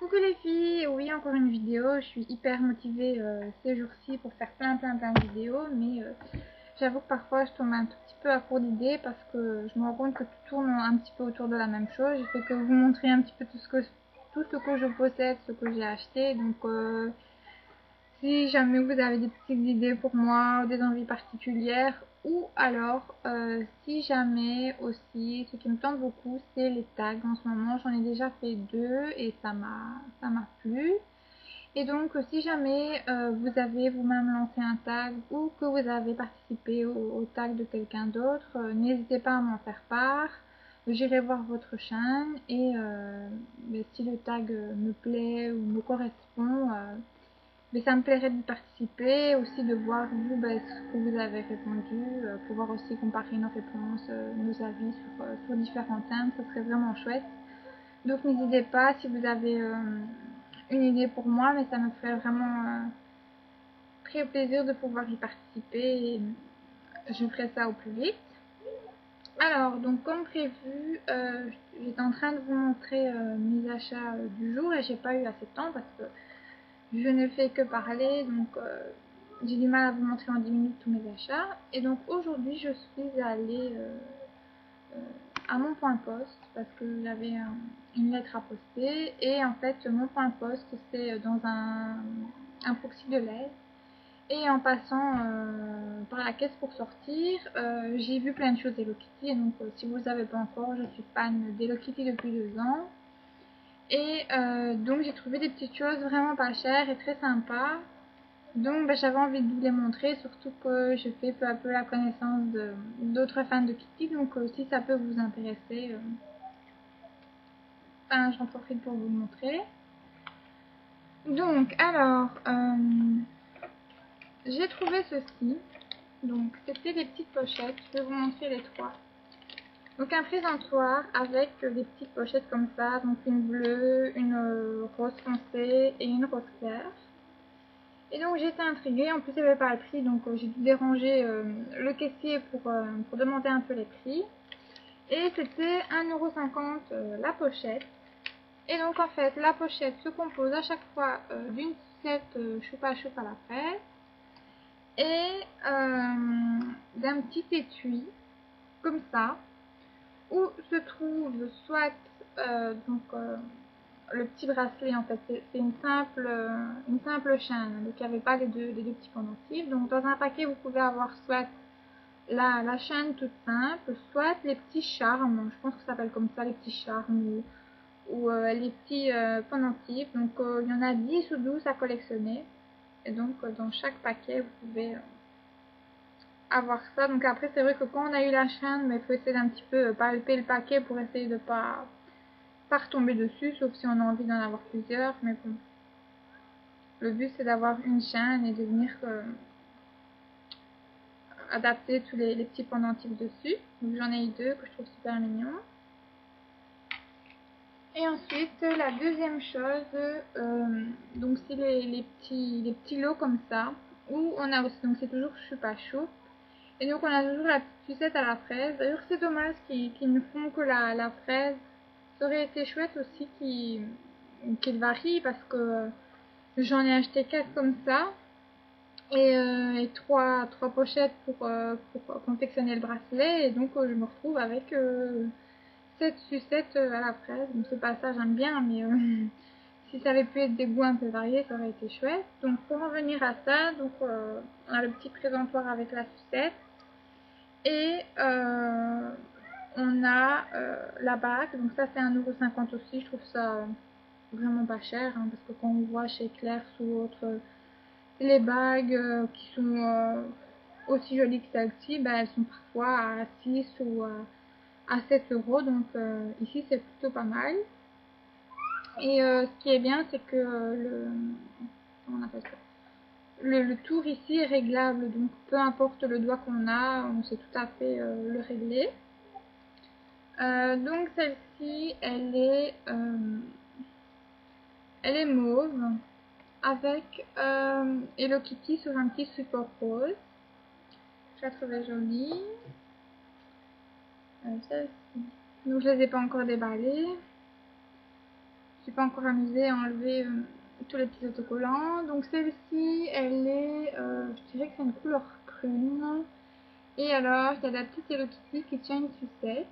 Coucou les filles, oui encore une vidéo, je suis hyper motivée ces jours-ci pour faire plein de vidéos, mais j'avoue que parfois je tombe un tout petit peu à court d'idées parce que je me rends compte que tout tourne un petit peu autour de la même chose. Je fais que vous montrer un petit peu tout ce que je possède, ce que j'ai acheté, donc si jamais vous avez des petites idées pour moi, des envies particulières, ou alors si jamais aussi, ce qui me tente beaucoup, c'est les tags. En ce moment, j'en ai déjà fait 2 et ça m'a plu. Et donc, si jamais vous avez vous-même lancé un tag ou que vous avez participé au tag de quelqu'un d'autre, n'hésitez pas à m'en faire part. J'irai voir votre chaîne et si le tag me plaît ou me correspond, mais ça me plairait de participer, aussi de voir vous ce que vous avez répondu, pouvoir aussi comparer nos réponses, nos avis sur différents thèmes, ça serait vraiment chouette. Donc n'hésitez pas si vous avez une idée pour moi, mais ça me ferait vraiment très plaisir de pouvoir y participer et je ferai ça au plus vite. Alors, donc comme prévu, j'étais en train de vous montrer mes achats du jour et j'ai pas eu assez de temps parce que je ne fais que parler, donc j'ai du mal à vous montrer en 10 minutes tous mes achats. Et donc aujourd'hui, je suis allée à mon point poste parce que j'avais une lettre à poster. Et en fait, mon point poste, c'est dans un proxy de l'aide. Et en passant par la caisse pour sortir, j'ai vu plein de choses Hello Kitty. Et donc, si vous ne le savez pas encore, je suis fan d'Hello Kitty depuis 2 ans. Et donc j'ai trouvé des petites choses vraiment pas chères et très sympas. Donc j'avais envie de vous les montrer, surtout que je fais peu à peu la connaissance d'autres fans de Kitty. Donc si ça peut vous intéresser, j'en profite pour vous le montrer. Donc alors, j'ai trouvé ceci. Donc c'était des petites pochettes, je vais vous montrer les 3. Donc un présentoir avec des petites pochettes comme ça, donc une bleue, une rose foncée et une rose claire. Et donc j'étais intriguée, en plus il n'y avait pas le prix, donc j'ai dû déranger le caissier pour demander un peu les prix. Et c'était 1,50 € la pochette. Et donc en fait la pochette se compose à chaque fois d'une sucette choupa choupa à la fraise et d'un petit étui comme ça où se trouve soit le petit bracelet. En fait c'est une simple chaîne, donc il n'y avait pas les deux petits pendentifs. Donc dans un paquet vous pouvez avoir soit la chaîne toute simple, soit les petits charmes, je pense que ça s'appelle comme ça, les petits charmes ou les petits pendentifs. Donc il y en a 10 ou 12 à collectionner et donc dans chaque paquet vous pouvez avoir ça. Donc après c'est vrai que quand on a eu la chaîne, mais il faut essayer d'un petit peu palper le paquet pour essayer de pas retomber dessus, sauf si on a envie d'en avoir plusieurs. Mais bon, le but c'est d'avoir une chaîne et de venir adapter tous les petits pendentifs dessus. Donc j'en ai eu 2 que je trouve super mignons. Et ensuite la deuxième chose, donc c'est les petits lots comme ça, où on a aussi, donc c'est toujours Chupa Chup. Et donc on a toujours la petite sucette à la fraise. D'ailleurs c'est dommage qu'ils ne font que la fraise. Ça aurait été chouette aussi qu'ils varient parce que j'en ai acheté 4 comme ça. Et 3 pochettes pour confectionner le bracelet. Et donc je me retrouve avec cette sucette à la fraise. Donc c'est pas ça, j'aime bien, mais si ça avait pu être des goûts un peu variés, ça aurait été chouette. Donc pour en venir à ça, donc on a le petit présentoir avec la sucette. Et on a la bague, donc ça c'est 1,50 € aussi, je trouve ça vraiment pas cher, parce que quand on voit chez Claire's ou autre les bagues qui sont aussi jolies que celle-ci, elles sont parfois à 6 ou à 7 €, donc ici c'est plutôt pas mal. Et ce qui est bien, c'est que comment on appelle ça, le tour ici est réglable, donc peu importe le doigt qu'on a, on sait tout à fait le régler. Donc celle-ci, elle est mauve avec Hello Kitty sur un petit support rose. Je la trouvais jolie. Celle-ci. Donc je les ai pas encore déballées. je suis pas encore amusée à enlever tous les petits autocollants. Donc celle-ci, elle est, je dirais que c'est une couleur prune. Et alors, il y a la petite Hello Kitty qui tient une sucette.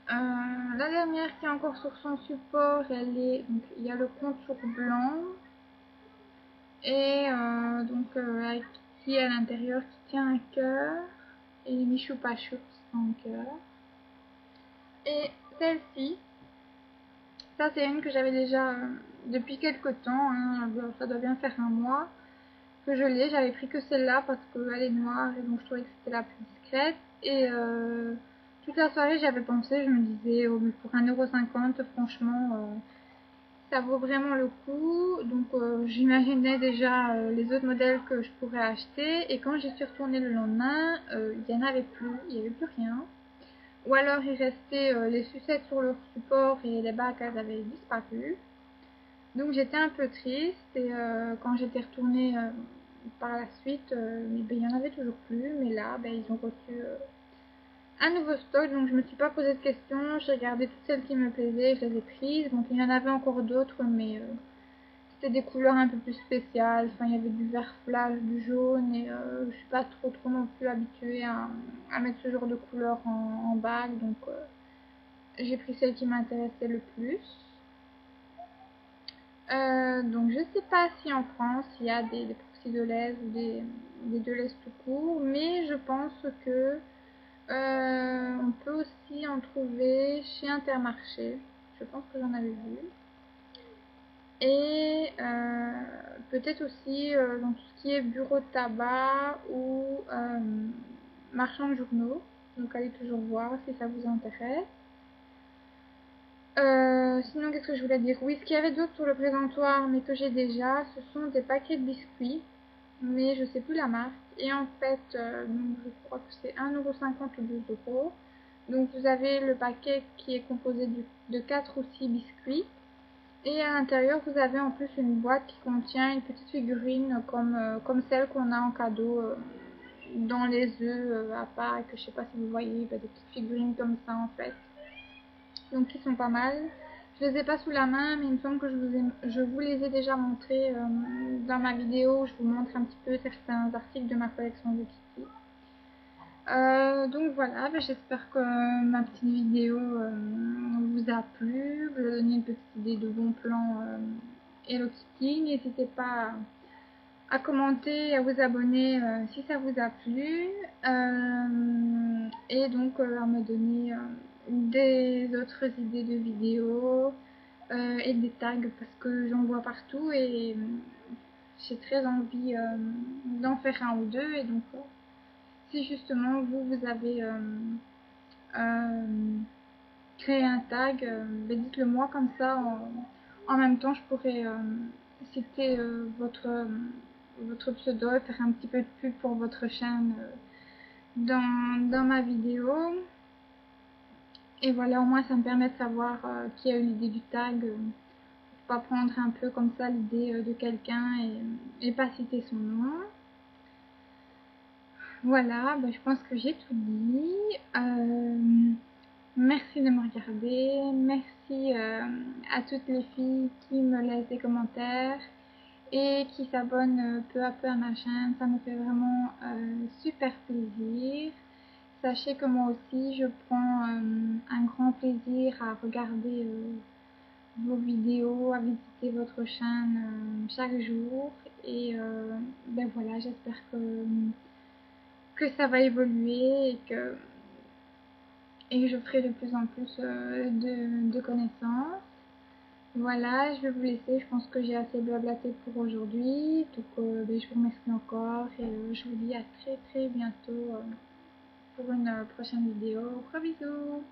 La dernière qui est encore sur son support, elle est, donc il y a le contour blanc. Et avec Kitty à l'intérieur qui tient un cœur. Et Michou Pachou en cœur. Et celle-ci, ça c'est une que j'avais déjà depuis quelques temps, hein, ça doit bien faire un mois que je l'ai. J'avais pris que celle-là parce qu'elle est noire et donc je trouvais que c'était la plus discrète. Et toute la soirée j'avais pensé, je me disais oh, mais pour 1,50 € franchement ça vaut vraiment le coup. Donc j'imaginais déjà les autres modèles que je pourrais acheter. Et quand j'y suis retournée le lendemain, il n'y en avait plus, il n'y avait plus rien. Ou alors il restait les sucettes sur leur support et les bacs elles avaient disparu. Donc j'étais un peu triste et quand j'étais retournée par la suite, il y en avait toujours plus. Mais là, ils ont reçu un nouveau stock, donc je me suis pas posé de questions. J'ai regardé toutes celles qui me plaisaient, je les ai prises. Donc il y en avait encore d'autres, mais c'était des couleurs un peu plus spéciales. Enfin, il y avait du vert flash, du jaune et je suis pas trop non plus habituée à mettre ce genre de couleurs en bague. Donc j'ai pris celle qui m'intéressait le plus. Donc je sais pas si en France il y a des proxys de lait ou des de lait tout court, mais je pense que on peut aussi en trouver chez Intermarché. Je pense que j'en avais vu. Et peut-être aussi dans tout ce qui est bureau de tabac ou marchand de journaux. Donc allez toujours voir si ça vous intéresse. Sinon, qu'est-ce que je voulais dire? Oui, ce qu'il y avait d'autre sur le présentoir, mais que j'ai déjà, ce sont des paquets de biscuits, mais je sais plus la marque. Et en fait, donc, je crois que c'est 1,50 € ou 2 €. Donc vous avez le paquet qui est composé de 4 ou 6 biscuits. Et à l'intérieur, vous avez en plus une boîte qui contient une petite figurine comme celle qu'on a en cadeau dans les œufs à Pâques. Je sais pas si vous voyez, des petites figurines comme ça en fait. Donc qui sont pas mal. Je les ai pas sous la main, mais il me semble que je vous les ai déjà montrés dans ma vidéo où je vous montre un petit peu certains articles de ma collection de Kitty. Donc voilà, j'espère que ma petite vidéo vous a plu, vous a donné une petite idée de bons plans Hello Kitty. N'hésitez pas à commenter, à vous abonner si ça vous a plu et donc à me donner des autres idées de vidéos et des tags parce que j'en vois partout et j'ai très envie d'en faire un ou deux. Et donc si justement vous avez créé un tag, dites-le moi, comme ça en même temps je pourrais citer votre pseudo et faire un petit peu de pub pour votre chaîne dans ma vidéo. Et voilà, au moins ça me permet de savoir qui a eu l'idée du tag, pour pas prendre un peu comme ça l'idée de quelqu'un et pas citer son nom. Voilà, je pense que j'ai tout dit. Merci de me regarder, merci à toutes les filles qui me laissent des commentaires et qui s'abonnent peu à peu à ma chaîne. Ça me fait vraiment super plaisir. Sachez que moi aussi je prends un grand plaisir à regarder vos vidéos, à visiter votre chaîne chaque jour. Et voilà, j'espère que ça va évoluer et que je ferai de plus en plus de connaissances. Voilà, je vais vous laisser, je pense que j'ai assez blablaté pour aujourd'hui. Donc je vous remercie encore et je vous dis à très très bientôt pour une prochaine vidéo. Gros bisous!